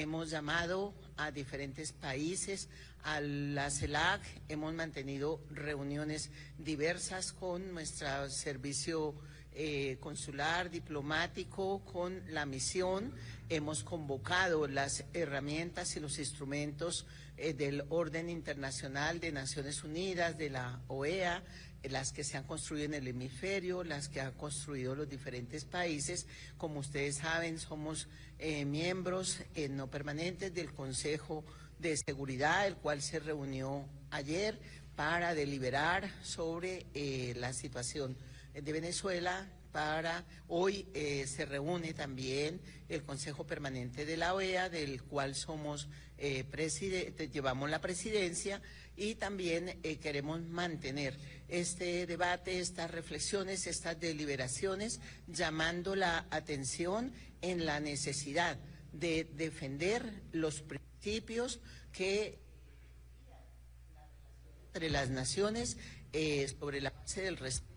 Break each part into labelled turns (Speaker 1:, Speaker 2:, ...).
Speaker 1: hemos llamado a diferentes países, a la CELAC, hemos mantenido reuniones diversas con nuestro servicio consular, diplomático, con la misión. Hemos convocado las herramientas y los instrumentos del orden internacional de Naciones Unidas, de la OEA, las que se han construido en el hemisferio, las que han construido los diferentes países. Como ustedes saben, somos miembros no permanentes del Consejo de Seguridad, el cual se reunió ayer para deliberar sobre la situación de Venezuela. Hoy se reúne también el Consejo Permanente de la OEA, del cual somos llevamos la presidencia, y también queremos mantener este debate, estas reflexiones, estas deliberaciones, llamando la atención en la necesidad de defender los principios que entre las naciones sobre la base del respeto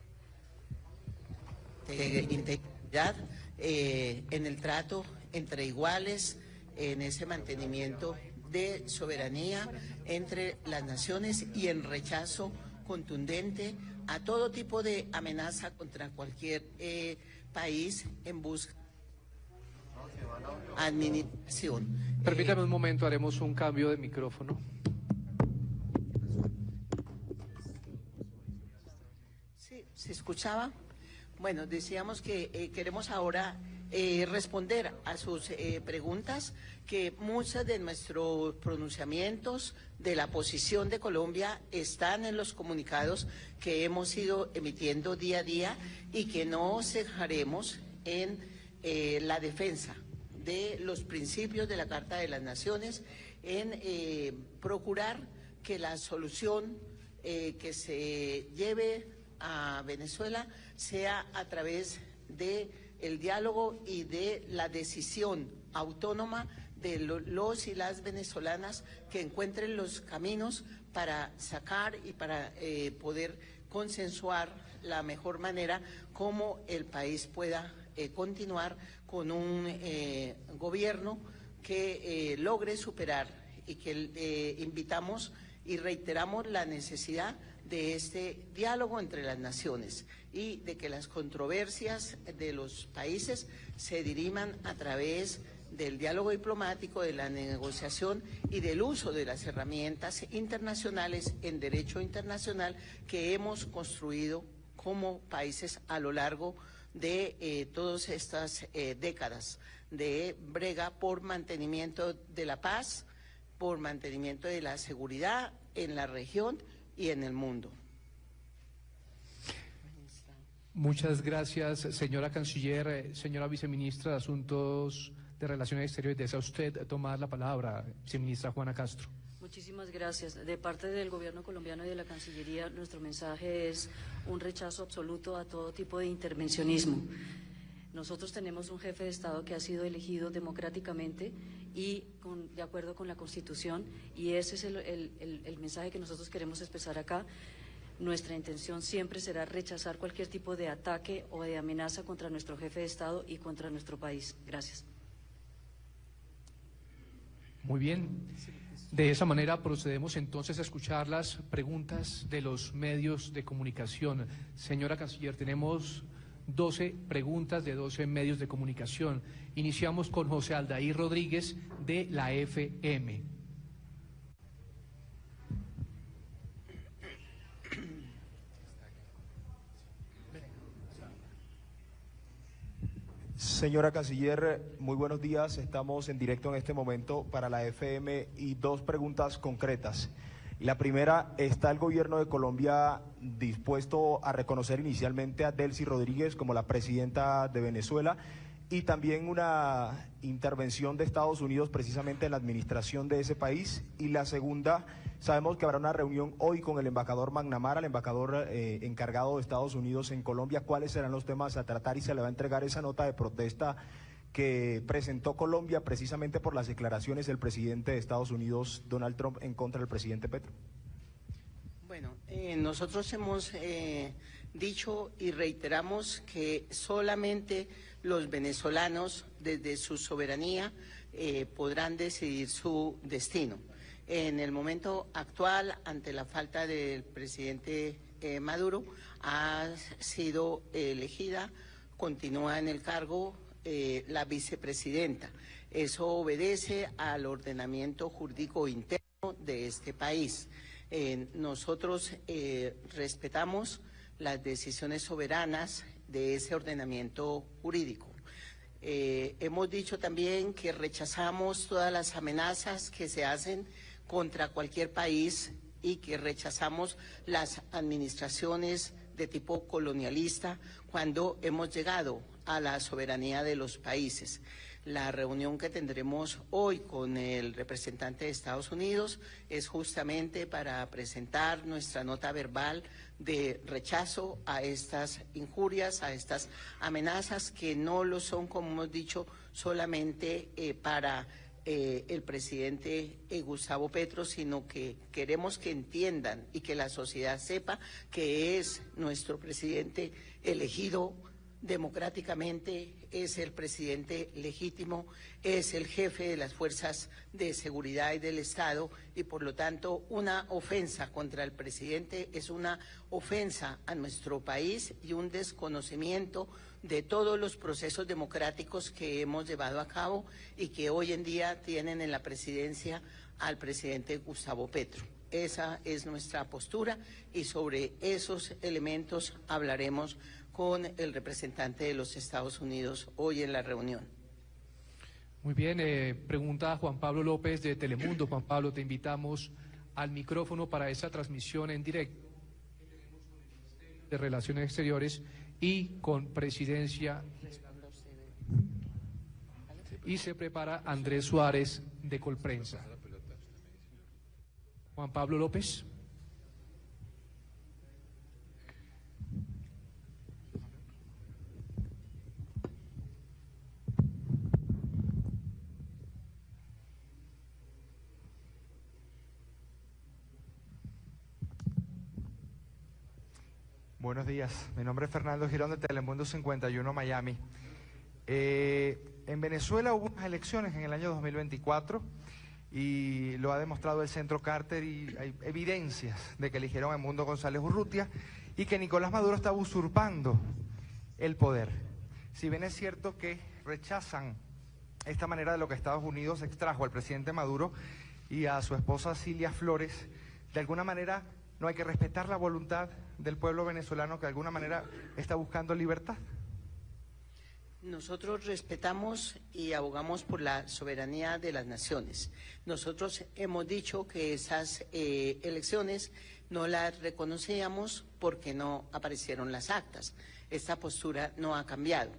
Speaker 1: de integridad en el trato entre iguales, en ese mantenimiento de soberanía entre las naciones y en rechazo contundente a todo tipo de amenaza contra cualquier país en busca de administración.
Speaker 2: Permítame un momento, haremos un cambio de micrófono.
Speaker 1: Sí, ¿se escuchaba? Bueno, decíamos que queremos ahora responder a sus preguntas, que muchos de nuestros pronunciamientos de la posición de Colombia están en los comunicados que hemos ido emitiendo día a día y que no cejaremos en la defensa de los principios de la Carta de las Naciones, en procurar que la solución que se lleve a Venezuela sea a través de el diálogo y de la decisión autónoma de los y las venezolanas, que encuentren los caminos para sacar y para poder consensuar la mejor manera como el país pueda continuar con un gobierno que logre superar, y que invitamos y reiteramos la necesidad de este diálogo entre las naciones y de que las controversias de los países se diriman a través del diálogo diplomático, de la negociación y del uso de las herramientas internacionales en derecho internacional que hemos construido como países a lo largo de todas estas décadas de brega por mantenimiento de la paz, por mantenimiento de la seguridad en la región y en el mundo.
Speaker 2: Muchas gracias, señora canciller. Señora viceministra de Asuntos de Relaciones Exteriores, ¿desea usted tomar la palabra, viceministra Juana Castro?
Speaker 3: Muchísimas gracias. De parte del gobierno colombiano y de la Cancillería, nuestro mensaje es un rechazo absoluto a todo tipo de intervencionismo. Nosotros tenemos un jefe de Estado que ha sido elegido democráticamente y de acuerdo con la Constitución, y ese es el mensaje que nosotros queremos expresar acá. Nuestra intención siempre será rechazar cualquier tipo de ataque o de amenaza contra nuestro jefe de Estado y contra nuestro país. Gracias.
Speaker 2: Muy bien. De esa manera procedemos entonces a escuchar las preguntas de los medios de comunicación. Señora canciller, tenemos 12 preguntas de 12 medios de comunicación. Iniciamos con José Aldair Rodríguez de la FM.
Speaker 4: Señora canciller, muy buenos días. Estamos en directo en este momento para la FM y dos preguntas concretas. La primera, ¿está el gobierno de Colombia dispuesto a reconocer inicialmente a Delcy Rodríguez como la presidenta de Venezuela? Y también una intervención de Estados Unidos precisamente en la administración de ese país. Y la segunda, sabemos que habrá una reunión hoy con el embajador McNamara, el embajador encargado de Estados Unidos en Colombia. ¿Cuáles serán los temas a tratar? Y se le va a entregar esa nota de protesta que presentó Colombia precisamente por las declaraciones del presidente de Estados Unidos, Donald Trump, en contra del presidente Petro.
Speaker 1: Bueno, nosotros hemos dicho y reiteramos que solamente los venezolanos, desde su soberanía, podrán decidir su destino. En el momento actual, ante la falta del presidente Maduro, ha sido elegida, continúa en el cargo la vicepresidenta. Eso obedece al ordenamiento jurídico interno de este país. Nosotros respetamos las decisiones soberanas de ese ordenamiento jurídico. Hemos dicho también que rechazamos todas las amenazas que se hacen contra cualquier país y que rechazamos las administraciones de tipo colonialista cuando hemos llegado a la soberanía de los países. La reunión que tendremos hoy con el representante de Estados Unidos es justamente para presentar nuestra nota verbal de rechazo a estas injurias, a estas amenazas que no lo son, como hemos dicho, solamente para el presidente Gustavo Petro, sino que queremos que entiendan y que la sociedad sepa que es nuestro presidente elegido democráticamente, es el presidente legítimo, es el jefe de las fuerzas de seguridad y del Estado, y por lo tanto una ofensa contra el presidente es una ofensa a nuestro país y un desconocimiento de todos los procesos democráticos que hemos llevado a cabo y que hoy en día tienen en la presidencia al presidente Gustavo Petro. Esa es nuestra postura y sobre esos elementos hablaremos con el representante de los Estados Unidos hoy en la reunión.
Speaker 2: Muy bien, pregunta Juan Pablo López de Telemundo. Juan Pablo, te invitamos al micrófono para esa transmisión en directo de Relaciones Exteriores y con Presidencia. Y se prepara Andrés Suárez de Colprensa. Juan Pablo López.
Speaker 5: Buenos días, mi nombre es Fernando Girón de Telemundo 51 Miami. En Venezuela hubo unas elecciones en el año 2024 y lo ha demostrado el Centro Carter y hay evidencias de que eligieron a Edmundo González Urrutia y que Nicolás Maduro estaba usurpando el poder. Si bien es cierto que rechazan esta manera de lo que Estados Unidos extrajo al presidente Maduro y a su esposa Cilia Flores, de alguna manera no hay que respetar la voluntad del pueblo venezolano que de alguna manera está buscando libertad.
Speaker 1: Nosotros respetamos y abogamos por la soberanía de las naciones. Nosotros hemos dicho que esas elecciones no las reconocíamos porque no aparecieron las actas. Esta postura no ha cambiado.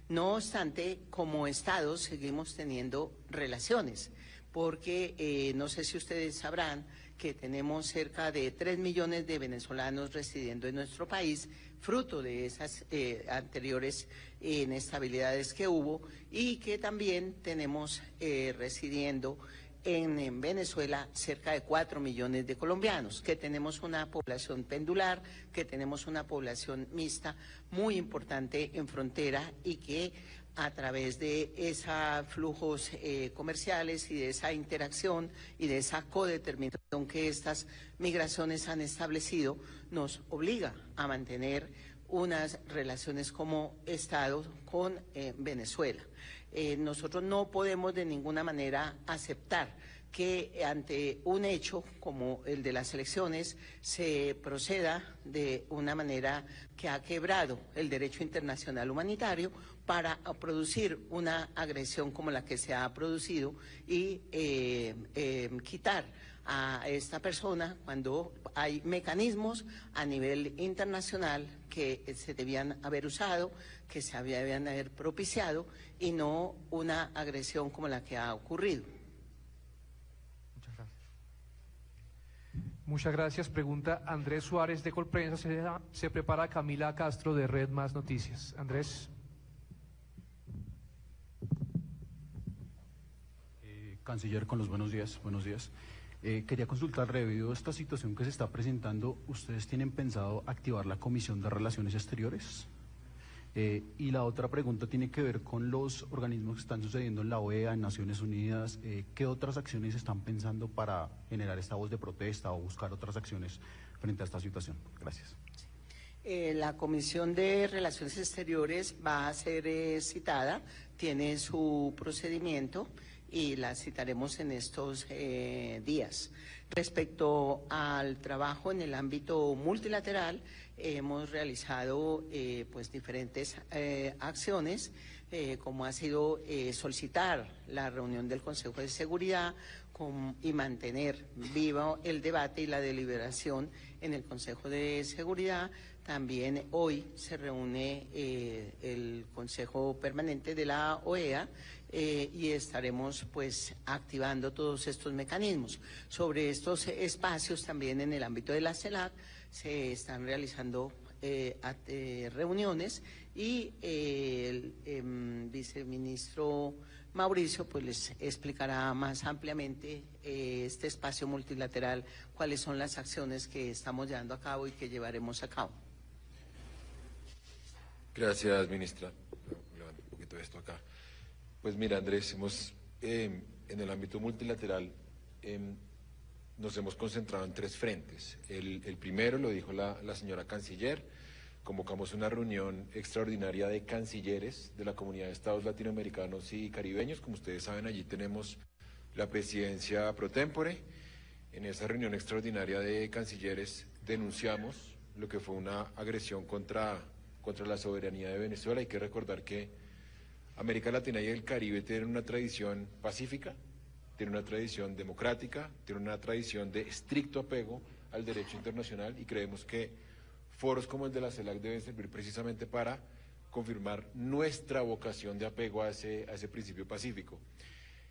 Speaker 1: No obstante, como Estado seguimos teniendo relaciones, porque no sé si ustedes sabrán que tenemos cerca de 3 millones de venezolanos residiendo en nuestro país, fruto de esas anteriores inestabilidades que hubo, y que también tenemos residiendo en Venezuela cerca de 4 millones de colombianos, que tenemos una población pendular, que tenemos una población mixta muy importante en frontera y que a través de esos flujos comerciales y de esa interacción y de esa codeterminación que estas migraciones han establecido, nos obliga a mantener unas relaciones como Estado con Venezuela. Nosotros no podemos de ninguna manera aceptar que ante un hecho como el de las elecciones se proceda de una manera que ha quebrado el derecho internacional humanitario para producir una agresión como la que se ha producido y quitar a esta persona cuando hay mecanismos a nivel internacional que se debían haber usado, que se debían haber propiciado y no una agresión como la que ha ocurrido.
Speaker 2: Muchas gracias. Pregunta Andrés Suárez de Colprensa. Se prepara Camila Castro de Red Más Noticias. Andrés.
Speaker 6: Canciller, con los buenos días. Buenos días. Quería consultar, debido a esta situación que se está presentando, ¿ustedes tienen pensado activar la Comisión de Relaciones Exteriores? Y la otra pregunta tiene que ver con los organismos que están sucediendo en la OEA, en Naciones Unidas. ¿Qué otras acciones están pensando para generar esta voz de protesta o buscar otras acciones frente a esta situación? Gracias.
Speaker 1: La Comisión de Relaciones Exteriores va a ser citada, tiene su procedimiento y la citaremos en estos días. Respecto al trabajo en el ámbito multilateral, hemos realizado pues diferentes acciones, como ha sido solicitar la reunión del Consejo de Seguridad y mantener vivo el debate y la deliberación en el Consejo de Seguridad. También hoy se reúne el Consejo Permanente de la OEA y estaremos pues activando todos estos mecanismos. Sobre estos espacios también en el ámbito de la CELAC se están realizando reuniones y el viceministro Mauricio pues les explicará más ampliamente este espacio multilateral, cuáles son las acciones que estamos llevando a cabo y que llevaremos a cabo.
Speaker 7: Gracias, ministra. Levanto un poquito esto acá. Pues mira, Andrés, en el ámbito multilateral nos hemos concentrado en 3 frentes. El primero, lo dijo la señora canciller, convocamos una reunión extraordinaria de cancilleres de la Comunidad de Estados Latinoamericanos y Caribeños. Como ustedes saben, allí tenemos la presidencia pro tempore. En esa reunión extraordinaria de cancilleres denunciamos lo que fue una agresión contra la soberanía de Venezuela. Hay que recordar que América Latina y el Caribe tienen una tradición pacífica, tienen una tradición democrática, tienen una tradición de estricto apego al derecho internacional y creemos que foros como el de la CELAC deben servir precisamente para confirmar nuestra vocación de apego a ese principio pacífico.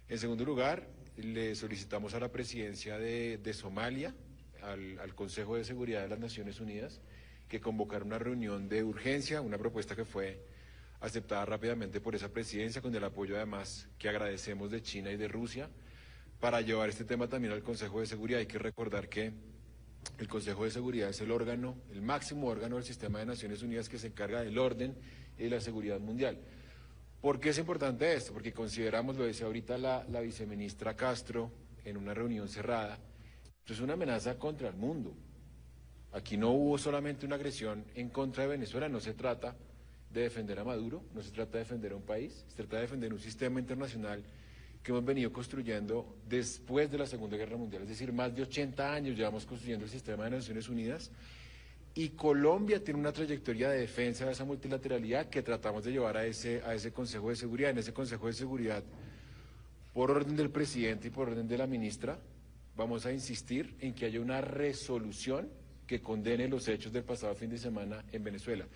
Speaker 7: En segundo lugar, le solicitamos a la presidencia de Somalia, al Consejo de Seguridad de las Naciones Unidas, que convocara una reunión de urgencia, una propuesta que fue aceptada rápidamente por esa presidencia, con el apoyo además que agradecemos de China y de Rusia, para llevar este tema también al Consejo de Seguridad. Hay que recordar que el Consejo de Seguridad es el órgano, el máximo órgano del sistema de Naciones Unidas que se encarga del orden y de la seguridad mundial. ¿Por qué es importante esto? Porque consideramos, lo decía ahorita la viceministra Castro en una reunión cerrada, esto es una amenaza contra el mundo. Aquí no hubo solamente una agresión en contra de Venezuela, no se trata de defender a Maduro, no se trata de defender a un país, se trata de defender un sistema internacional que hemos venido construyendo después de la Segunda Guerra Mundial, es decir, más de 80 años llevamos construyendo el sistema de Naciones Unidas y Colombia tiene una trayectoria de defensa de esa multilateralidad que tratamos de llevar a ese Consejo de Seguridad. En ese Consejo de Seguridad, por orden del presidente y por orden de la ministra, vamos a insistir en que haya una resolución que condene los hechos del pasado fin de semana en Venezuela.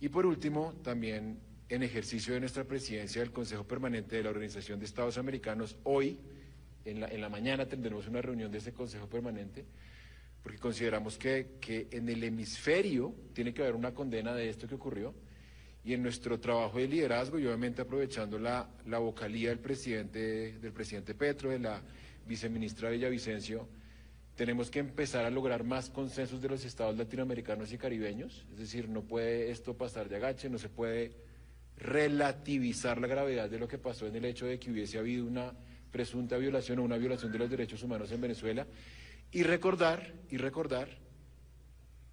Speaker 7: Y por último, también en ejercicio de nuestra presidencia del Consejo Permanente de la Organización de Estados Americanos, hoy, en la mañana tendremos una reunión de ese Consejo Permanente, porque consideramos que en el hemisferio tiene que haber una condena de esto que ocurrió, y en nuestro trabajo de liderazgo, y obviamente aprovechando la vocalía del presidente Petro, de la viceministra Villavicencio, tenemos que empezar a lograr más consensos de los estados latinoamericanos y caribeños, es decir, no puede esto pasar de agache, no se puede relativizar la gravedad de lo que pasó en el hecho de que hubiese habido una presunta violación o una violación de los derechos humanos en Venezuela, y recordar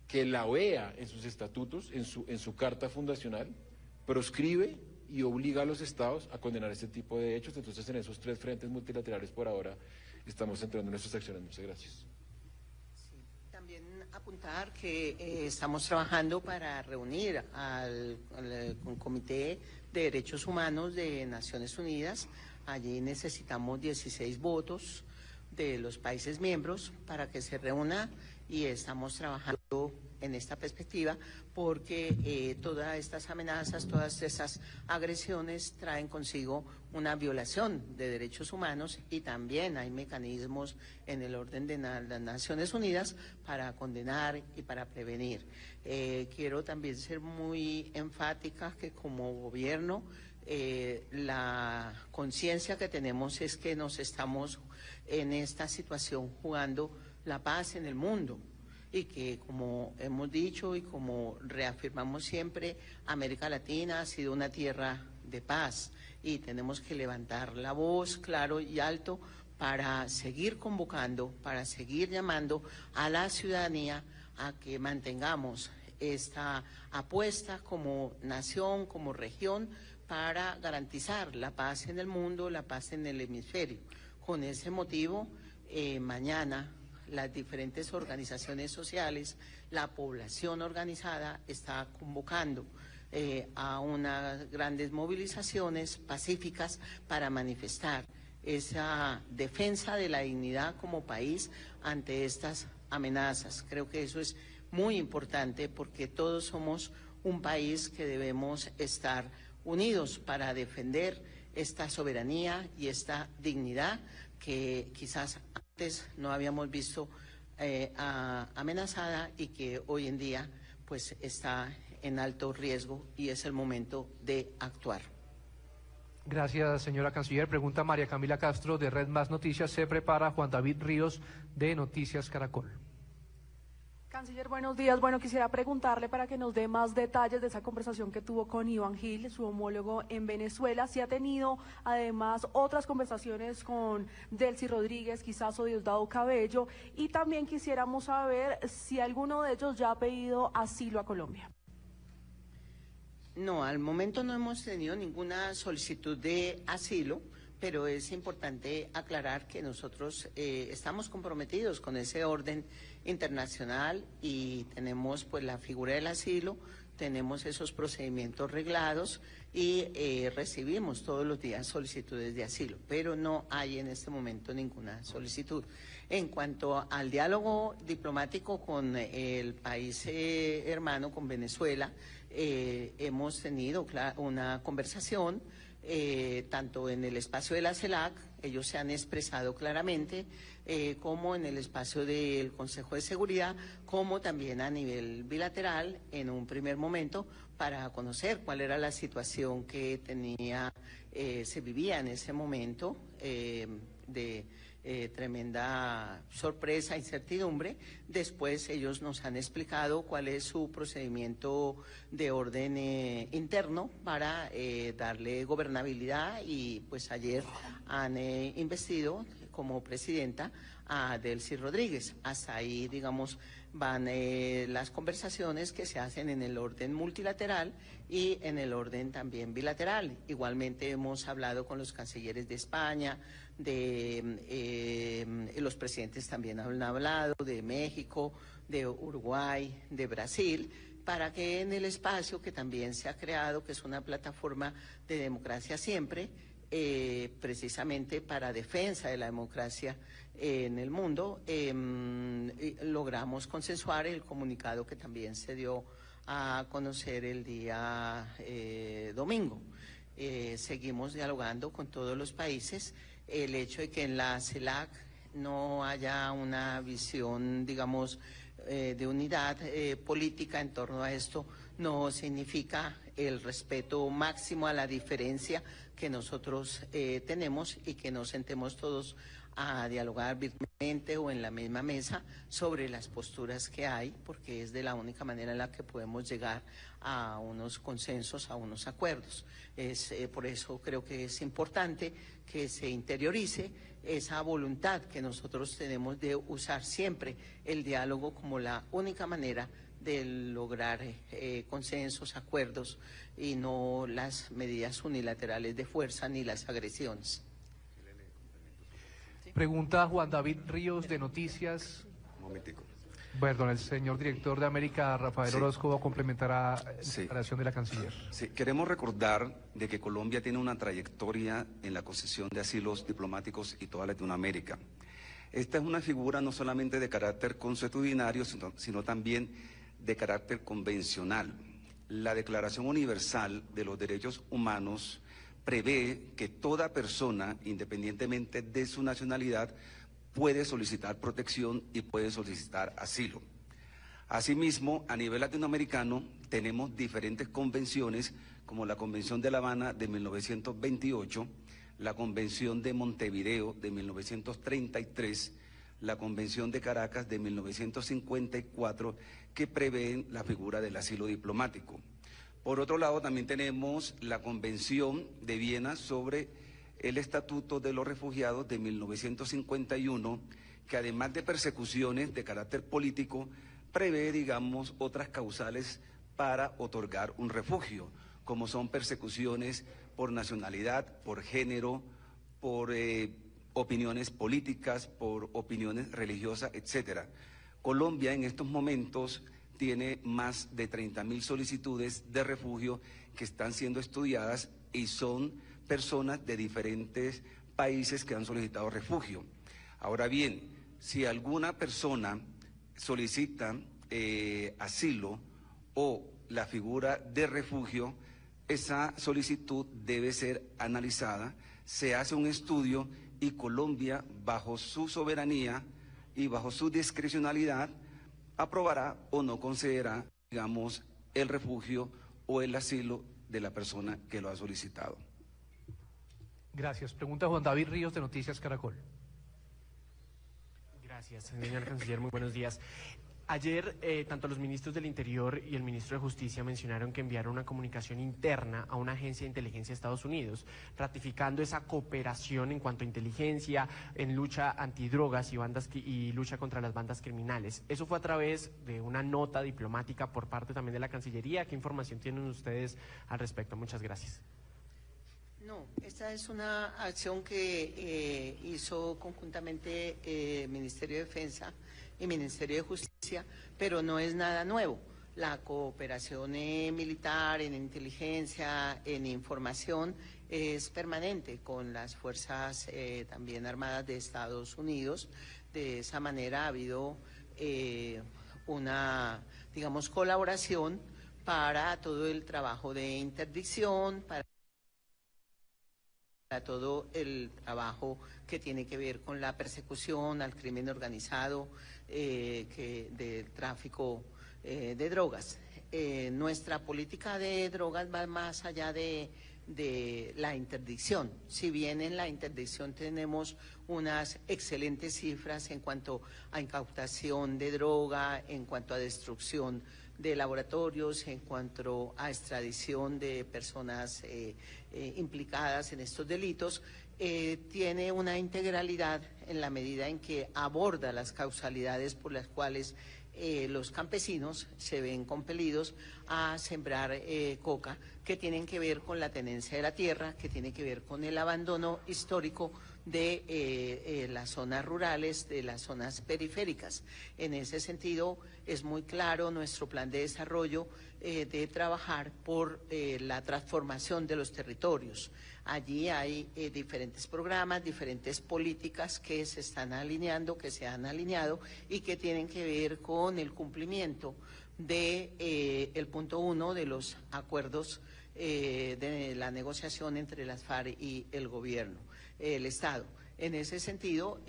Speaker 7: que la OEA en sus estatutos, en su carta fundacional, proscribe y obliga a los estados a condenar este tipo de hechos. Entonces, en esos 3 frentes multilaterales por ahora estamos centrando nuestras acciones. Muchas gracias.
Speaker 1: También apuntar que estamos trabajando para reunir al Comité de Derechos Humanos de Naciones Unidas. Allí necesitamos 16 votos de los países miembros para que se reúna y estamos trabajando en esta perspectiva porque todas estas amenazas, todas estas agresiones traen consigo una violación de derechos humanos y también hay mecanismos en el orden de las Naciones Unidas para condenar y para prevenir. Quiero también ser muy enfática que como gobierno la conciencia que tenemos es que nos estamos en esta situación jugando la paz en el mundo. y que, como hemos dicho y como reafirmamos siempre, América Latina ha sido una tierra de paz y tenemos que levantar la voz claro y alto para seguir convocando, para seguir llamando a la ciudadanía a que mantengamos esta apuesta como nación, como región, para garantizar la paz en el mundo, la paz en el hemisferio. Con ese motivo, mañana las diferentes organizaciones sociales, la población organizada está convocando a unas grandes movilizaciones pacíficas para manifestar esa defensa de la dignidad como país ante estas amenazas. Creo que eso es muy importante porque todos somos un país que debemos estar unidos para defender esta soberanía y esta dignidad que quizás antes no habíamos visto amenazada y que hoy en día pues está en alto riesgo y es el momento de actuar.
Speaker 2: Gracias, señora canciller. Pregunta María Camila Castro de Red Más Noticias. Se prepara Juan David Ríos de Noticias Caracol.
Speaker 8: Canciller, buenos días. Bueno, quisiera preguntarle para que nos dé más detalles de esa conversación que tuvo con Iván Gil, su homólogo en Venezuela. Si ha tenido además otras conversaciones con Delcy Rodríguez, quizás o Diosdado Cabello, y también quisiéramos saber si alguno de ellos ya ha pedido asilo a Colombia.
Speaker 1: No, al momento no hemos tenido ninguna solicitud de asilo, pero es importante aclarar que nosotros estamos comprometidos con ese orden internacional y tenemos pues la figura del asilo, tenemos esos procedimientos reglados y recibimos todos los días solicitudes de asilo, pero no hay en este momento ninguna solicitud. En cuanto al diálogo diplomático con el país hermano, con Venezuela, hemos tenido una conversación tanto en el espacio de la CELAC, ellos se han expresado claramente, como en el espacio del Consejo de Seguridad, como también a nivel bilateral en un primer momento para conocer cuál era la situación que se vivía en ese momento de tremenda sorpresa, incertidumbre. Después ellos nos han explicado cuál es su procedimiento de orden interno para darle gobernabilidad y pues ayer han investido como presidenta a Delcy Rodríguez. Hasta ahí, digamos, van las conversaciones que se hacen en el orden multilateral y en el orden también bilateral. Igualmente hemos hablado con los cancilleres de España, los presidentes también han hablado de México, de Uruguay, de Brasil, para que en el espacio que también se ha creado, que es una plataforma de democracia siempre, precisamente para defensa de la democracia en el mundo, logramos consensuar el comunicado que también se dio a conocer el día domingo. Seguimos dialogando con todos los países. El hecho de que en la CELAC no haya una visión, digamos, de unidad política en torno a esto no significa el respeto máximo a la diferencia que nosotros tenemos y que nos sentemos todos a dialogar virtualmente o en la misma mesa sobre las posturas que hay, porque es de la única manera en la que podemos llegar a unos consensos, a unos acuerdos. Por eso creo que es importante que se interiorice esa voluntad que nosotros tenemos de usar siempre el diálogo como la única manera de lograr consensos, acuerdos y no las medidas unilaterales de fuerza ni las agresiones.
Speaker 2: Pregunta Juan David Ríos de Noticias.
Speaker 9: Un momentico.
Speaker 2: Perdón, el señor director de América, Rafael Orozco, complementará la declaración de la canciller.
Speaker 9: Sí, queremos recordar de que Colombia tiene una trayectoria en la concesión de asilos diplomáticos y toda Latinoamérica. Esta es una figura no solamente de carácter consuetudinario, sino también de carácter convencional. La Declaración Universal de los Derechos Humanos prevé que toda persona, independientemente de su nacionalidad, puede solicitar protección y puede solicitar asilo. Asimismo, a nivel latinoamericano, tenemos diferentes convenciones, como la Convención de La Habana de 1928, la Convención de Montevideo de 1933, la Convención de Caracas de 1954, que prevén la figura del asilo diplomático. Por otro lado, también tenemos la Convención de Viena sobre el Estatuto de los Refugiados de 1951, que además de persecuciones de carácter político, prevé, digamos, otras causales para otorgar un refugio, como son persecuciones por nacionalidad, por género, por opiniones políticas, por opiniones religiosas, etcétera. Colombia en estos momentos tiene más de 30.000 solicitudes de refugio que están siendo estudiadas y son personas de diferentes países que han solicitado refugio. Ahora bien, si alguna persona solicita asilo o la figura de refugio, esa solicitud debe ser analizada, se hace un estudio y Colombia, bajo su soberanía y bajo su discrecionalidad, aprobará o no concederá, digamos, el refugio o el asilo de la persona que lo ha solicitado.
Speaker 2: Gracias. Pregunta Juan David Ríos, de Noticias Caracol.
Speaker 10: Gracias, señor canciller, muy buenos días. Ayer, tanto los ministros del Interior y el ministro de Justicia mencionaron que enviaron una comunicación interna a una agencia de inteligencia de Estados Unidos, ratificando esa cooperación en cuanto a inteligencia, en lucha antidrogas y lucha contra las bandas criminales. Eso fue a través de una nota diplomática por parte también de la Cancillería. ¿Qué información tienen ustedes al respecto? Muchas gracias.
Speaker 1: No, esta es una acción que hizo conjuntamente Ministerio de Defensa y Ministerio de Justicia, pero no es nada nuevo. La cooperación militar, en inteligencia, en información, es permanente con las fuerzas también armadas de Estados Unidos. De esa manera ha habido una, digamos, colaboración para todo el trabajo de interdicción, para todo el trabajo que tiene que ver con la persecución al crimen organizado, del tráfico de drogas. Nuestra política de drogas va más allá de la interdicción. Si bien en la interdicción tenemos unas excelentes cifras en cuanto a incautación de droga, en cuanto a destrucción de laboratorios, en cuanto a extradición de personas implicadas en estos delitos, tiene una integralidad en la medida en que aborda las causalidades por las cuales los campesinos se ven compelidos a sembrar coca, que tienen que ver con la tenencia de la tierra, que tiene que ver con el abandono histórico de las zonas rurales, de las zonas periféricas. En ese sentido, es muy claro nuestro plan de desarrollo de trabajar por la transformación de los territorios. Allí hay diferentes programas, diferentes políticas que se están alineando, que se han alineado y que tienen que ver con el cumplimiento de el punto 1 de los acuerdos de la negociación entre las FARC y el gobierno, el Estado. En ese sentido,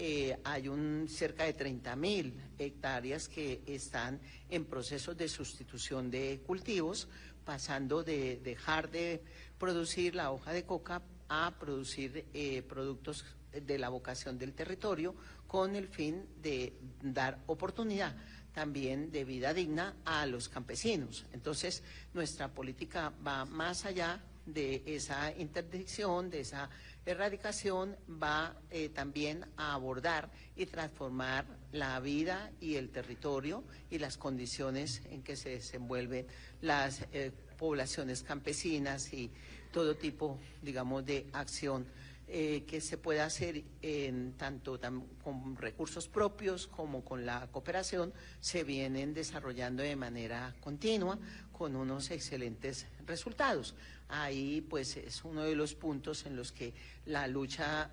Speaker 1: hay cerca de 30.000 hectáreas que están en procesos de sustitución de cultivos, pasando de dejar de producir la hoja de coca a producir productos de la vocación del territorio, con el fin de dar oportunidad también de vida digna a los campesinos. Entonces, nuestra política va más allá de esa interdicción, de esa erradicación, va también a abordar y transformar la vida y el territorio y las condiciones en que se desenvuelven las poblaciones campesinas y todo tipo, digamos, de acción que se puede hacer tanto con recursos propios como con la cooperación, se vienen desarrollando de manera continua con unos excelentes resultados. Ahí pues es uno de los puntos en los que la lucha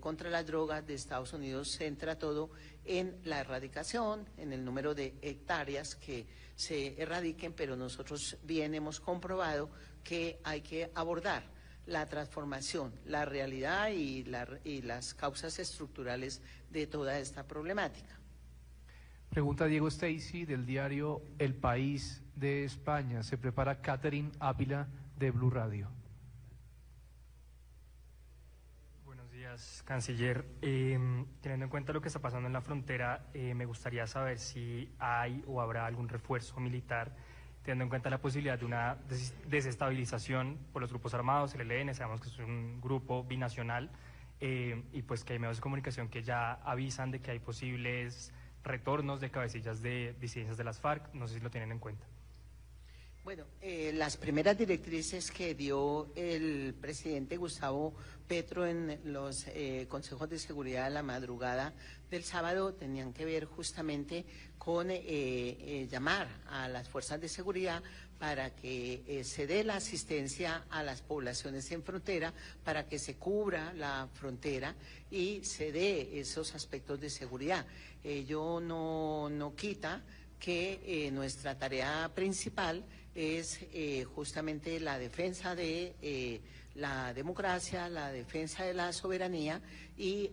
Speaker 1: contra las drogas de Estados Unidos centra todo en la erradicación, en el número de hectáreas que se erradiquen, pero nosotros bien hemos comprobado que hay que abordar la transformación, la realidad y las causas estructurales de toda esta problemática.
Speaker 2: Pregunta Diego Stacy, del diario El País de España. Se prepara Catherine Ávila, de Blue Radio.
Speaker 11: Buenos días, días, canciller. Teniendo en cuenta lo que está pasando en la frontera, me gustaría saber si hay o habrá algún refuerzo militar, teniendo en cuenta la posibilidad de una desestabilización por los grupos armados, el ELN, sabemos que es un grupo binacional, y pues que hay medios de comunicación que ya avisan de que hay posibles retornos de cabecillas de disidencias de las FARC, no sé si lo tienen en cuenta.
Speaker 1: Bueno, las primeras directrices que dio el presidente Gustavo Petro en los consejos de seguridad de la madrugada del sábado tenían que ver justamente con llamar a las fuerzas de seguridad para que se dé la asistencia a las poblaciones en frontera, para que se cubra la frontera y se dé esos aspectos de seguridad. Ello no quita que nuestra tarea principal es justamente la defensa de la democracia, la defensa de la soberanía y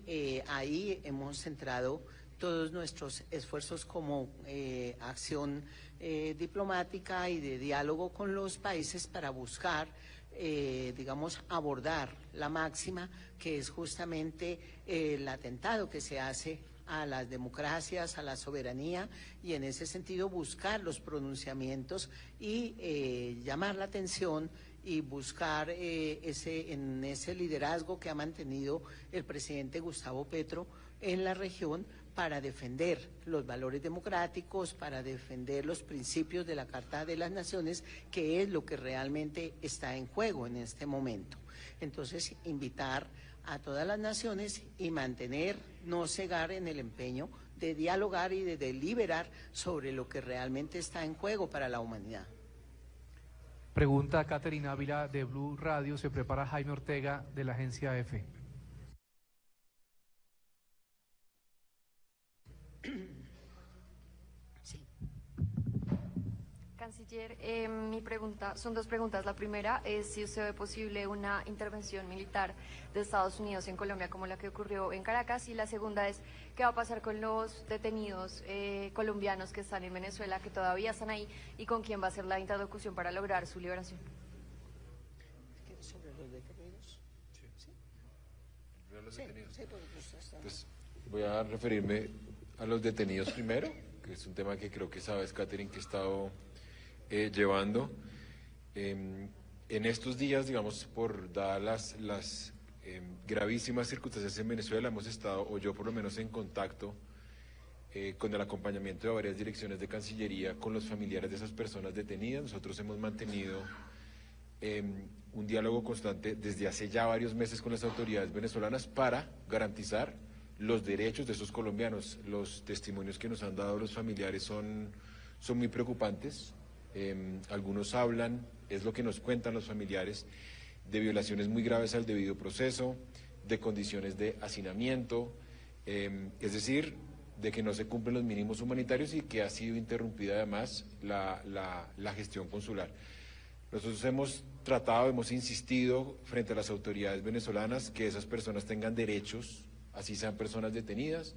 Speaker 1: ahí hemos centrado todos nuestros esfuerzos como acción diplomática y de diálogo con los países para buscar, digamos, abordar la máxima que es justamente el atentado que se hace a las democracias, a la soberanía y en ese sentido buscar los pronunciamientos y llamar la atención y buscar en ese liderazgo que ha mantenido el presidente Gustavo Petro en la región para defender los valores democráticos, para defender los principios de la Carta de las Naciones, que es lo que realmente está en juego en este momento. Entonces, invitar a todas las naciones y mantener, no cegar en el empeño de dialogar y de deliberar sobre lo que realmente está en juego para la humanidad.
Speaker 2: Pregunta a Caterina Ávila de Blue Radio, se prepara Jaime Ortega de la agencia EFE.
Speaker 12: Canciller, mi pregunta, son dos preguntas. La primera es si usted ve posible una intervención militar de Estados Unidos en Colombia como la que ocurrió en Caracas, y la segunda es qué va a pasar con los detenidos colombianos que están en Venezuela, que todavía están ahí, y con quién va a ser la interlocución para lograr su liberación.
Speaker 1: ¿Sobre los detenidos? Sí.
Speaker 7: Pues voy a referirme a los detenidos primero, que es un tema que creo que sabes, Catherine, que he estado llevando. En estos días, digamos, por dadas las gravísimas circunstancias en Venezuela, hemos estado, o yo por lo menos, en contacto con el acompañamiento de varias direcciones de Cancillería con los familiares de esas personas detenidas. Nosotros hemos mantenido un diálogo constante desde hace ya varios meses con las autoridades venezolanas para garantizar los derechos de esos colombianos. Los testimonios que nos han dado los familiares son muy preocupantes. Algunos hablan, es lo que nos cuentan los familiares, de violaciones muy graves al debido proceso, de condiciones de hacinamiento, es decir, de que no se cumplen los mínimos humanitarios y que ha sido interrumpida además la gestión consular. Nosotros hemos tratado, hemos insistido frente a las autoridades venezolanas que esas personas tengan derechos, así sean personas detenidas.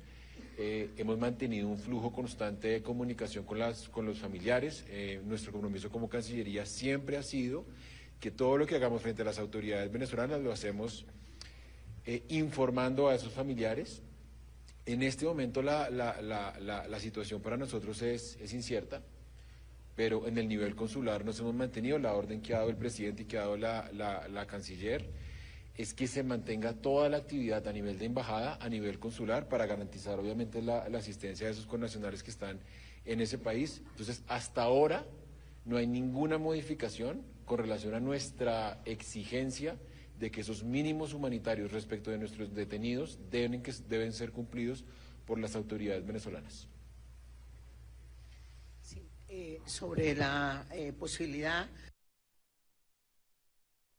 Speaker 7: Hemos mantenido un flujo constante de comunicación con los familiares. Nuestro compromiso como Cancillería siempre ha sido que todo lo que hagamos frente a las autoridades venezolanas lo hacemos informando a esos familiares. En este momento la situación para nosotros es incierta, pero en el nivel consular nos hemos mantenido. La orden que ha dado el presidente y que ha dado la canciller es que se mantenga toda la actividad a nivel de embajada, a nivel consular, para garantizar obviamente la asistencia de esos connacionales que están en ese país. Entonces, hasta ahora no hay ninguna modificación con relación a nuestra exigencia de que esos mínimos humanitarios respecto de nuestros detenidos deben ser cumplidos por las autoridades venezolanas.
Speaker 1: Sí, sobre la posibilidad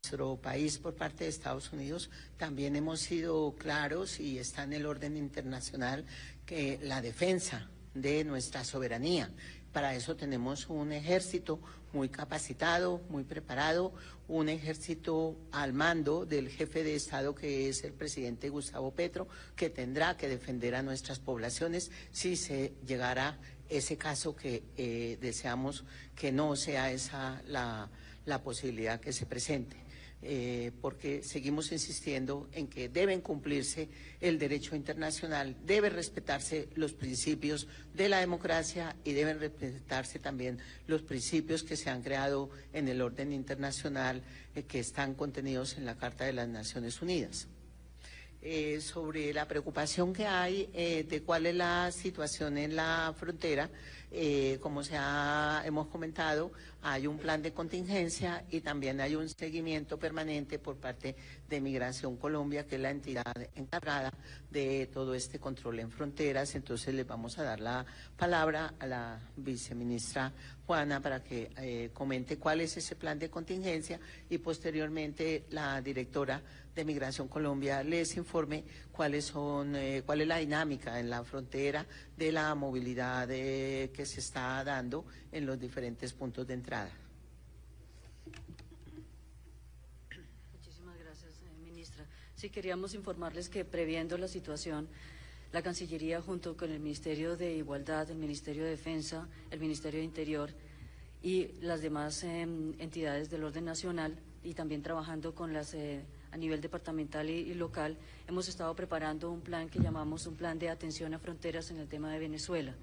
Speaker 1: nuestro país por parte de Estados Unidos, también hemos sido claros y está en el orden internacional que la defensa de nuestra soberanía. Para eso tenemos un ejército muy capacitado, muy preparado, un ejército al mando del jefe de Estado que es el presidente Gustavo Petro, que tendrá que defender a nuestras poblaciones si se llegara ese caso que deseamos que no sea esa la posibilidad que se presente. porque seguimos insistiendo en que deben cumplirse el derecho internacional, deben respetarse los principios de la democracia y deben respetarse también los principios que se han creado en el orden internacional que están contenidos en la Carta de las Naciones Unidas. Sobre la preocupación que hay de cuál es la situación en la frontera, como hemos comentado, hay un plan de contingencia y también hay un seguimiento permanente por parte de Migración Colombia, que es la entidad encargada de todo este control en fronteras. Entonces les vamos a dar la palabra a la viceministra Juana para que comente cuál es ese plan de contingencia y posteriormente la directora de Migración Colombia les informe cuál es la dinámica en la frontera de la movilidad que se está dando en los diferentes puntos de entrada.
Speaker 3: Muchísimas gracias, ministra. Sí, queríamos informarles que previendo la situación, la Cancillería junto con el Ministerio de Igualdad, el Ministerio de Defensa, el Ministerio de Interior y las demás entidades del orden nacional y también trabajando con las a nivel departamental y local, hemos estado preparando un plan que llamamos un plan de atención a fronteras en el tema de Venezuela.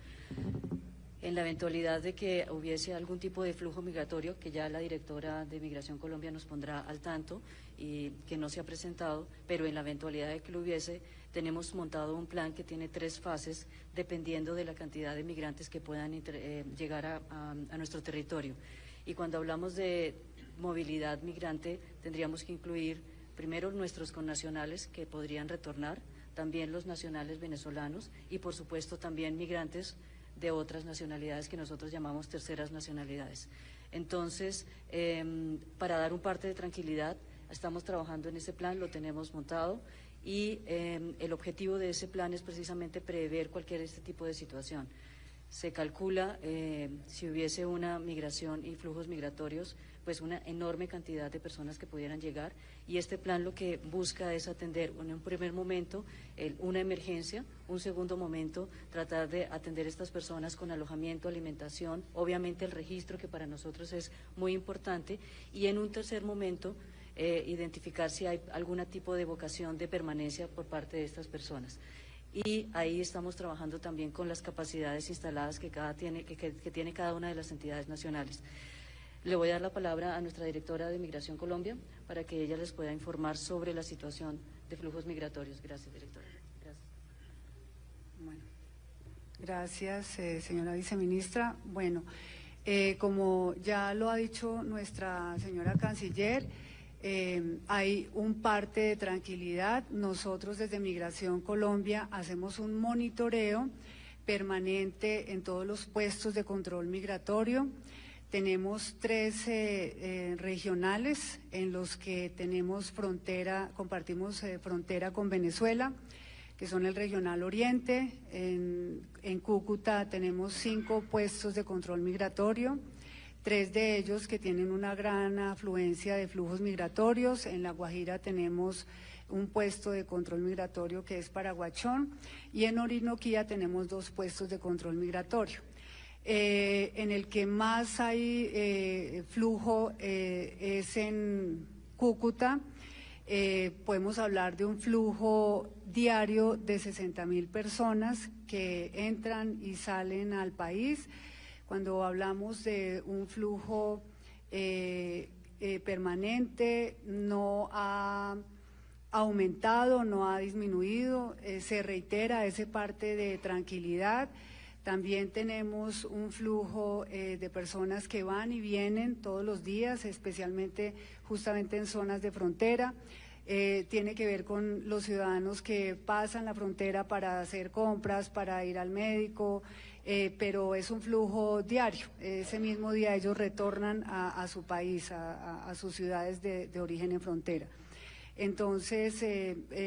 Speaker 3: En la eventualidad de que hubiese algún tipo de flujo migratorio, que ya la directora de Migración Colombia nos pondrá al tanto y que no se ha presentado, pero en la eventualidad de que lo hubiese, tenemos montado un plan que tiene 3 fases dependiendo de la cantidad de migrantes que puedan llegar a nuestro territorio. Y cuando hablamos de movilidad migrante, tendríamos que incluir primero nuestros connacionales que podrían retornar, también los nacionales venezolanos y por supuesto también migrantes de otras nacionalidades que nosotros llamamos terceras nacionalidades. Entonces, para dar un parte de tranquilidad, estamos trabajando en ese plan, lo tenemos montado y el objetivo de ese plan es precisamente prever cualquier tipo de situación. Se calcula, si hubiese una migración y flujos migratorios, pues una enorme cantidad de personas que pudieran llegar y este plan lo que busca es atender en un primer momento una emergencia, un segundo momento tratar de atender a estas personas con alojamiento, alimentación, obviamente el registro que para nosotros es muy importante y en un tercer momento identificar si hay algún tipo de vocación de permanencia por parte de estas personas. Y ahí estamos trabajando también con las capacidades instaladas que tiene cada una de las entidades nacionales. Le voy a dar la palabra a nuestra directora de Migración Colombia para que ella les pueda informar sobre la situación de flujos migratorios. Gracias, directora. Gracias.
Speaker 13: Bueno, gracias, señora viceministra. Bueno, como ya lo ha dicho nuestra señora canciller, hay un parte de tranquilidad. Nosotros desde Migración Colombia hacemos un monitoreo permanente en todos los puestos de control migratorio. Tenemos 3 regionales en los que tenemos compartimos frontera con Venezuela, que son el Regional Oriente. En Cúcuta tenemos 5 puestos de control migratorio, 3 de ellos que tienen una gran afluencia de flujos migratorios. En La Guajira tenemos un puesto de control migratorio que es Paraguachón y en Orinoquía tenemos 2 puestos de control migratorio. En el que más hay flujo es en Cúcuta. Podemos hablar de un flujo diario de 60.000 personas que entran y salen al país. Cuando hablamos de un flujo permanente, no ha aumentado, no ha disminuido, se reitera esa parte de tranquilidad. También tenemos un flujo de personas que van y vienen todos los días, especialmente justamente en zonas de frontera. Tiene que ver con los ciudadanos que pasan la frontera para hacer compras, para ir al médico, pero es un flujo diario. Ese mismo día ellos retornan a su país, a sus ciudades de origen en frontera. Entonces,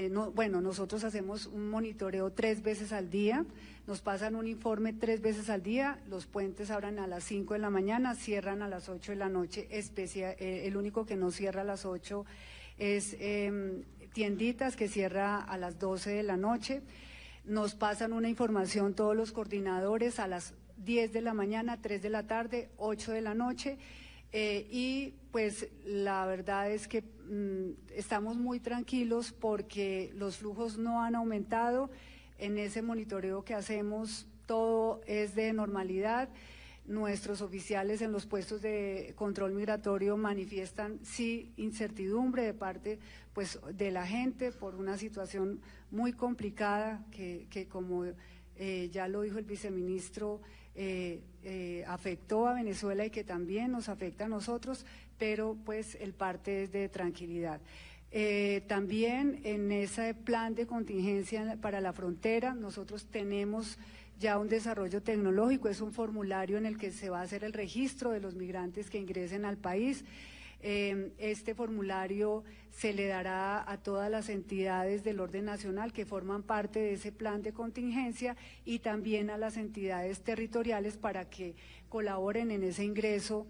Speaker 13: nosotros hacemos un monitoreo 3 veces al día, nos pasan un informe 3 veces al día, los puentes abren a las 5 de la mañana, cierran a las 8 de la noche, el único que no cierra a las 8 es Tienditas, que cierra a las 12 de la noche. Nos pasan una información todos los coordinadores a las 10 de la mañana, 3 de la tarde, 8 de la noche. Y pues la verdad es que estamos muy tranquilos porque los flujos no han aumentado. En ese monitoreo que hacemos todo es de normalidad. Nuestros oficiales en los puestos de control migratorio manifiestan sí incertidumbre de parte pues de la gente por una situación muy complicada que como ya lo dijo el viceministro, afectó a Venezuela y que también nos afecta a nosotros, pero pues el parte es de tranquilidad. También en ese plan de contingencia para la frontera nosotros tenemos ya un desarrollo tecnológico, es un formulario en el que se va a hacer el registro de los migrantes que ingresen al país. Este formulario se le dará a todas las entidades del orden nacional que forman parte de ese plan de contingencia y también a las entidades territoriales para que colaboren en ese ingreso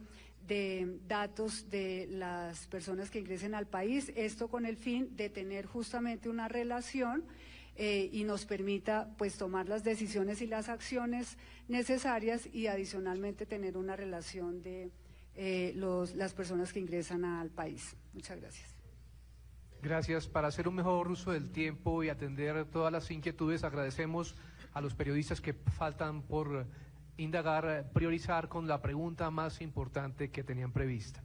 Speaker 13: de datos de las personas que ingresen al país, esto con el fin de tener justamente una relación y nos permita pues tomar las decisiones y las acciones necesarias y adicionalmente tener una relación de las personas que ingresan al país. Muchas gracias.
Speaker 2: Gracias. Para hacer un mejor uso del tiempo y atender todas las inquietudes, agradecemos a los periodistas que faltan por indagar, priorizar con la pregunta más importante que tenían prevista.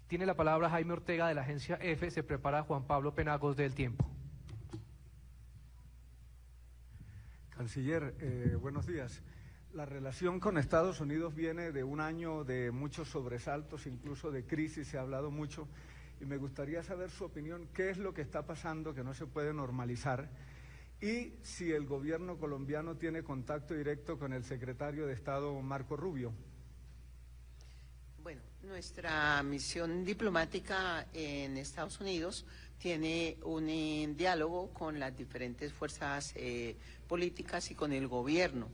Speaker 2: Tiene la palabra Jaime Ortega de la agencia EFE, se prepara Juan Pablo Penagos del Tiempo.
Speaker 14: Canciller, buenos días. La relación con Estados Unidos viene de un año de muchos sobresaltos, incluso de crisis, se ha hablado mucho, y me gustaría saber su opinión, qué es lo que está pasando que no se puede normalizar, y si el gobierno colombiano tiene contacto directo con el secretario de Estado, Marco Rubio.
Speaker 1: Bueno, nuestra misión diplomática en Estados Unidos tiene un diálogo con las diferentes fuerzas políticas y con el gobierno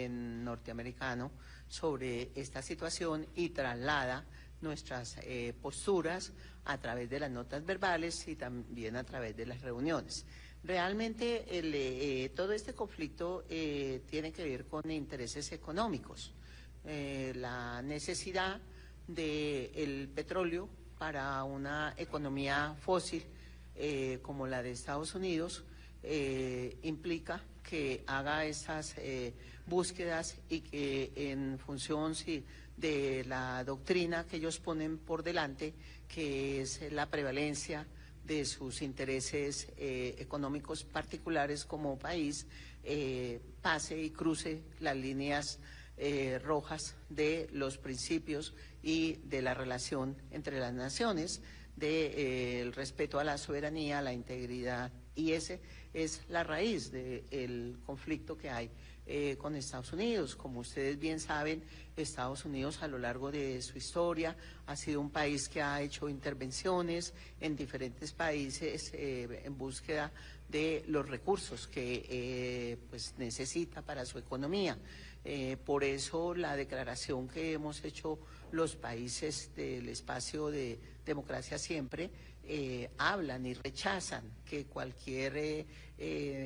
Speaker 1: norteamericano sobre esta situación y traslada nuestras posturas a través de las notas verbales y también a través de las reuniones. Realmente todo este conflicto tiene que ver con intereses económicos, la necesidad del petróleo para una economía fósil como la de Estados Unidos implica que haga esas búsquedas y que en función de la doctrina que ellos ponen por delante, que es la prevalencia de sus intereses económicos particulares como país, pase y cruce las líneas rojas de los principios y de la relación entre las naciones, del respeto a la soberanía, a la integridad, y ese es la raíz del conflicto que hay con Estados Unidos. Como ustedes bien saben, Estados Unidos a lo largo de su historia ha sido un país que ha hecho intervenciones en diferentes países en búsqueda de los recursos que pues necesita para su economía. Por eso la declaración que hemos hecho los países del espacio de democracia siempre hablan y rechazan que cualquier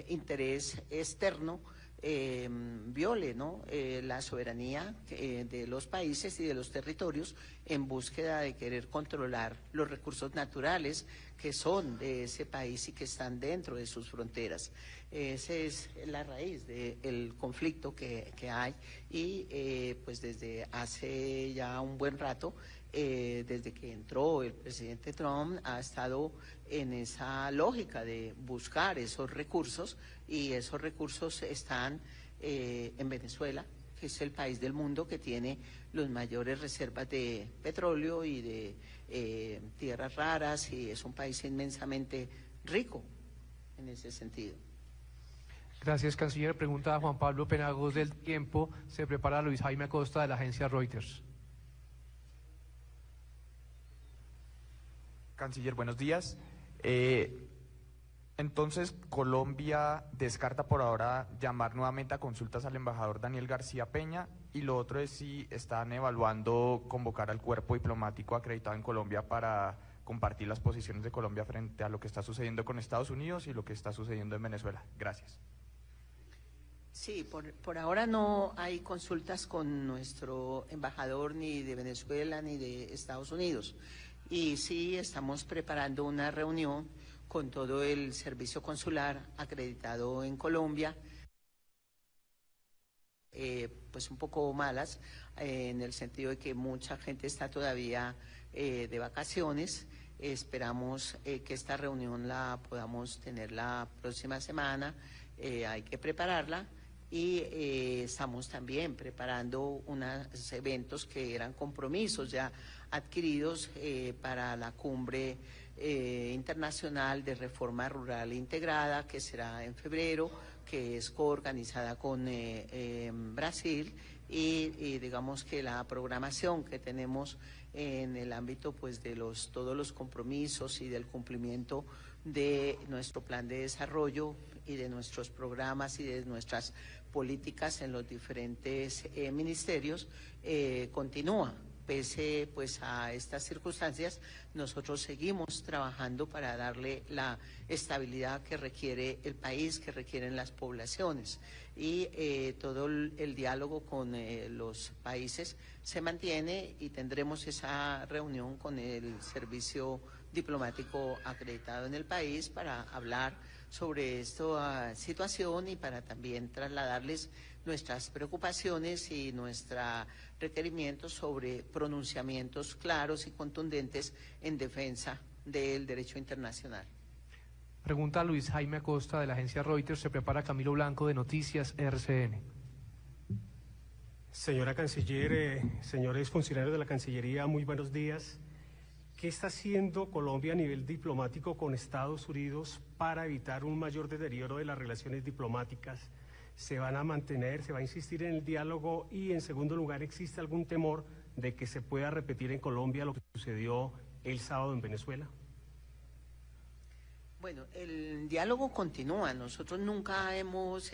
Speaker 1: interés externo viole, ¿no?, la soberanía de los países y de los territorios en búsqueda de querer controlar los recursos naturales que son de ese país y que están dentro de sus fronteras. Esa es la raíz del conflicto que hay y pues desde hace ya un buen rato, desde que entró el presidente Trump, ha estado en esa lógica de buscar esos recursos, y esos recursos están en Venezuela, que es el país del mundo que tiene las mayores reservas de petróleo y de tierras raras, y es un país inmensamente rico en ese sentido.
Speaker 2: Gracias, canciller. Pregunta a Juan Pablo Penagos del Tiempo. Se prepara Luis Jaime Acosta de la agencia Reuters.
Speaker 4: Canciller, buenos días. Entonces, Colombia descarta por ahora llamar nuevamente a consultas al embajador Daniel García Peña, y lo otro es si están evaluando convocar al cuerpo diplomático acreditado en Colombia para compartir las posiciones de Colombia frente a lo que está sucediendo con Estados Unidos y lo que está sucediendo en Venezuela. Gracias.
Speaker 1: Sí, por ahora no hay consultas con nuestro embajador ni de Venezuela ni de Estados Unidos. Y sí estamos preparando una reunión con todo el servicio consular acreditado en Colombia, pues un poco malas, en el sentido de que mucha gente está todavía de vacaciones. Esperamos que esta reunión la podamos tener la próxima semana, hay que prepararla. Y estamos también preparando unos eventos que eran compromisos ya adquiridos para la cumbre internacional de reforma rural integrada, que será en febrero, que es coorganizada con Brasil, y digamos que la programación que tenemos en el ámbito pues de todos los compromisos y del cumplimiento de nuestro plan de desarrollo y de nuestros programas y de nuestras políticas en los diferentes ministerios continúa. Pese pues a estas circunstancias, nosotros seguimos trabajando para darle la estabilidad que requiere el país, que requieren las poblaciones, y todo el diálogo con los países se mantiene, y tendremos esa reunión con el servicio diplomático acreditado en el país para hablar sobre esta situación y para también trasladarles nuestras preocupaciones y nuestros requerimientos sobre pronunciamientos claros y contundentes en defensa del derecho internacional.
Speaker 2: Pregunta Luis Jaime Acosta de la agencia Reuters. Se prepara Camilo Blanco de Noticias RCN.
Speaker 15: Señora Canciller, señores funcionarios de la Cancillería, muy buenos días. ¿Qué está haciendo Colombia a nivel diplomático con Estados Unidos para evitar un mayor deterioro de las relaciones diplomáticas? ¿Se van a mantener, se va a insistir en el diálogo? Y en segundo lugar, ¿existe algún temor de que se pueda repetir en Colombia lo que sucedió el sábado en Venezuela?
Speaker 1: Bueno, el diálogo continúa. Nosotros nunca hemos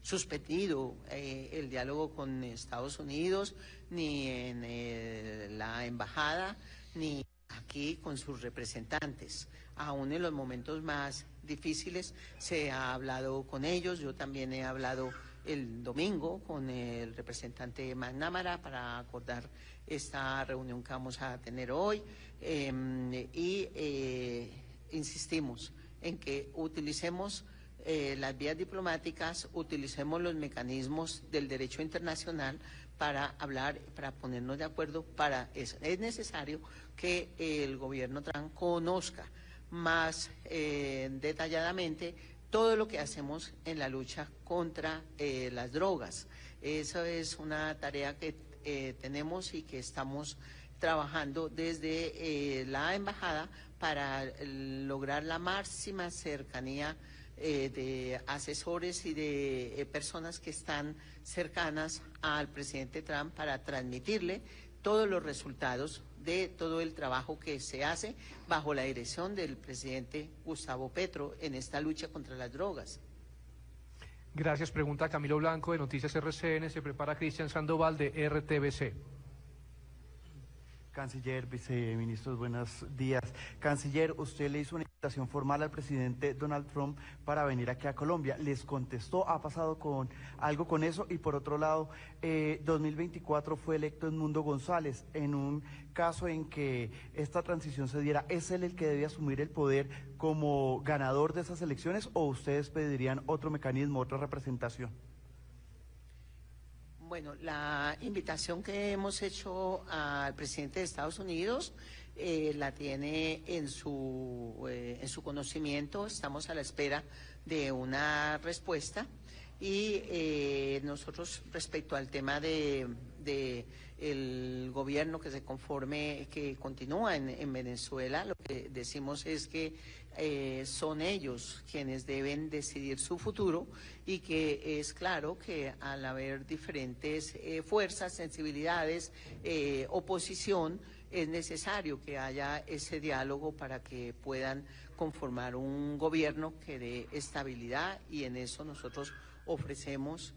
Speaker 1: suspendido el diálogo con Estados Unidos, ni en la embajada, ni aquí con sus representantes. Aún en los momentos más difíciles se ha hablado con ellos. Yo también he hablado el domingo con el representante McNamara para acordar esta reunión que vamos a tener hoy, insistimos en que utilicemos las vías diplomáticas, utilicemos los mecanismos del derecho internacional para hablar, para ponernos de acuerdo para eso. Es necesario que el gobierno Trump conozca más detalladamente todo lo que hacemos en la lucha contra las drogas. Esa es una tarea que tenemos y que estamos trabajando desde la embajada para lograr la máxima cercanía de asesores y de personas que están cercanas al presidente Trump para transmitirle todos los resultados de todo el trabajo que se hace bajo la dirección del presidente Gustavo Petro en esta lucha contra las drogas.
Speaker 2: Gracias. Pregunta Camilo Blanco de Noticias RCN. Se prepara Cristian Sandoval de RTBC.
Speaker 16: Canciller, viceministros, buenos días. Canciller, usted le hizo una invitación formal al presidente Donald Trump para venir aquí a Colombia. ¿Les contestó? ¿Ha pasado con algo con eso? Y por otro lado, 2024 fue electo Edmundo González. En un caso en que esta transición se diera, ¿es él el que debe asumir el poder como ganador de esas elecciones o ustedes pedirían otro mecanismo, otra representación?
Speaker 1: Bueno, la invitación que hemos hecho al presidente de Estados Unidos la tiene en su conocimiento. Estamos a la espera de una respuesta y nosotros respecto al tema de el gobierno que se conforme, que continúa en Venezuela, lo que decimos es que son ellos quienes deben decidir su futuro y que es claro que al haber diferentes fuerzas, sensibilidades, oposición, es necesario que haya ese diálogo para que puedan conformar un gobierno que dé estabilidad, y en eso nosotros ofrecemos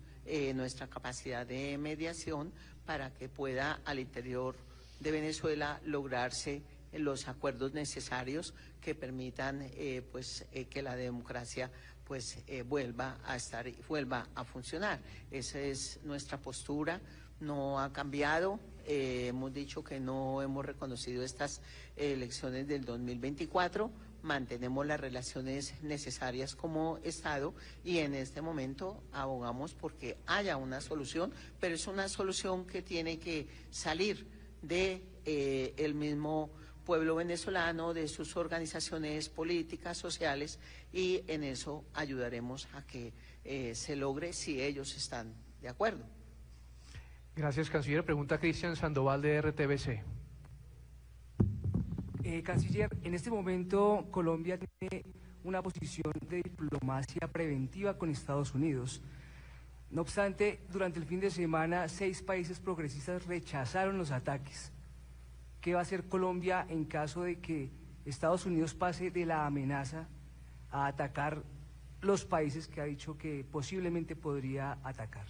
Speaker 1: nuestra capacidad de mediación para que pueda al interior de Venezuela lograrse los acuerdos necesarios que permitan que la democracia pues vuelva a funcionar. Esa es nuestra postura, no ha cambiado. Hemos dicho que no hemos reconocido estas elecciones del 2024, mantenemos las relaciones necesarias como Estado y en este momento abogamos porque haya una solución, pero es una solución que tiene que salir de el mismo pueblo venezolano, de sus organizaciones políticas, sociales, y en eso ayudaremos a que se logre si ellos están de acuerdo.
Speaker 2: Gracias, canciller. Pregunta Cristian Sandoval de RTBC.
Speaker 17: Canciller, en este momento Colombia tiene una posición de diplomacia preventiva con Estados Unidos. No obstante, durante el fin de semana, 6 países progresistas rechazaron los ataques. ¿Qué va a hacer Colombia en caso de que Estados Unidos pase de la amenaza a atacar los países que ha dicho que posiblemente podría atacar?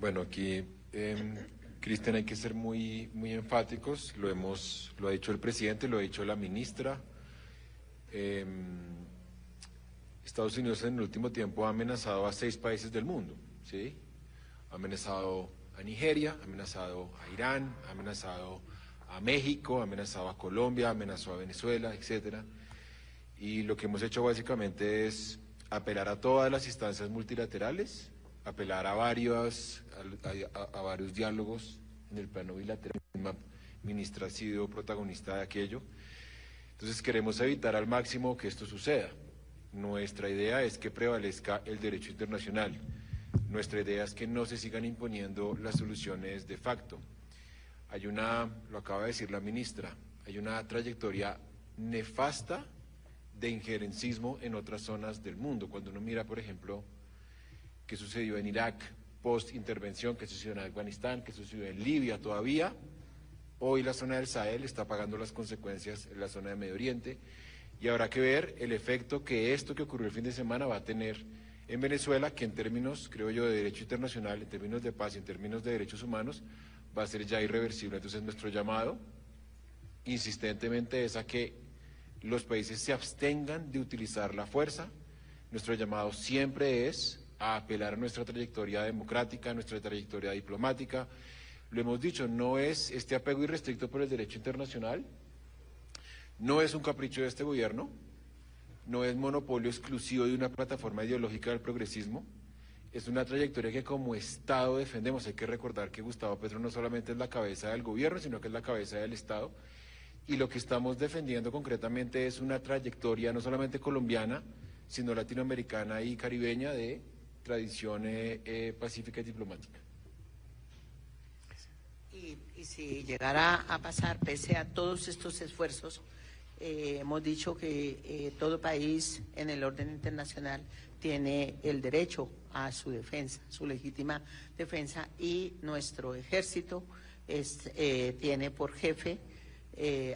Speaker 7: Bueno, aquí, Cristian, hay que ser muy enfáticos, lo ha dicho el presidente, lo ha dicho la ministra. Estados Unidos en el último tiempo ha amenazado a 6 países del mundo, ¿sí? Ha amenazado a Nigeria, ha amenazado a Irán, ha amenazado a México, ha amenazado a Colombia, amenazó a Venezuela, etcétera. Y lo que hemos hecho básicamente es apelar a todas las instancias multilaterales, apelar a varios diálogos en el plano bilateral. La ministra ha sido protagonista de aquello. Entonces queremos evitar al máximo que esto suceda. Nuestra idea es que prevalezca el derecho internacional. Nuestra idea es que no se sigan imponiendo las soluciones de facto. Lo acaba de decir la ministra, hay una trayectoria nefasta de injerencismo en otras zonas del mundo. Cuando uno mira, por ejemplo, qué sucedió en Irak post-intervención, qué sucedió en Afganistán, qué sucedió en Libia todavía, hoy la zona del Sahel está pagando las consecuencias en la zona de Medio Oriente, y habrá que ver el efecto que esto que ocurrió el fin de semana va a tener en Venezuela, que en términos, creo yo, de derecho internacional, en términos de paz y en términos de derechos humanos, va a ser ya irreversible. Entonces nuestro llamado insistentemente es a que los países se abstengan de utilizar la fuerza. Nuestro llamado siempre es a apelar a nuestra trayectoria democrática, a nuestra trayectoria diplomática. Lo hemos dicho, no es este apego irrestricto por el derecho internacional, no es un capricho de este gobierno, no es monopolio exclusivo de una plataforma ideológica del progresismo, es una trayectoria que como Estado defendemos. Hay que recordar que Gustavo Petro no solamente es la cabeza del gobierno, sino que es la cabeza del Estado, y lo que estamos defendiendo concretamente es una trayectoria no solamente colombiana, sino latinoamericana y caribeña de tradición pacífica y diplomática.
Speaker 1: Y si llegara a pasar, pese a todos estos esfuerzos, hemos dicho que todo país en el orden internacional tiene el derecho a su defensa, su legítima defensa, y nuestro ejército tiene por jefe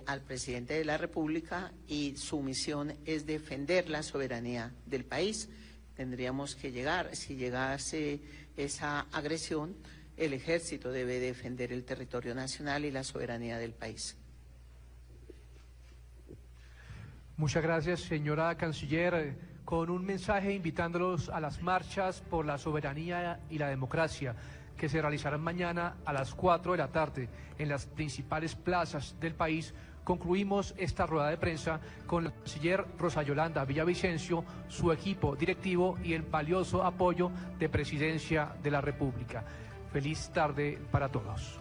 Speaker 1: al presidente de la República y su misión es defender la soberanía del país. Tendríamos que llegar, si llegase esa agresión, el ejército debe defender el territorio nacional y la soberanía del país.
Speaker 2: Muchas gracias, señora canciller. Con un mensaje invitándolos a las marchas por la soberanía y la democracia que se realizarán mañana a las 4 de la tarde en las principales plazas del país, concluimos esta rueda de prensa con la canciller Rosa Yolanda Villavicencio, su equipo directivo y el valioso apoyo de Presidencia de la República. Feliz tarde para todos.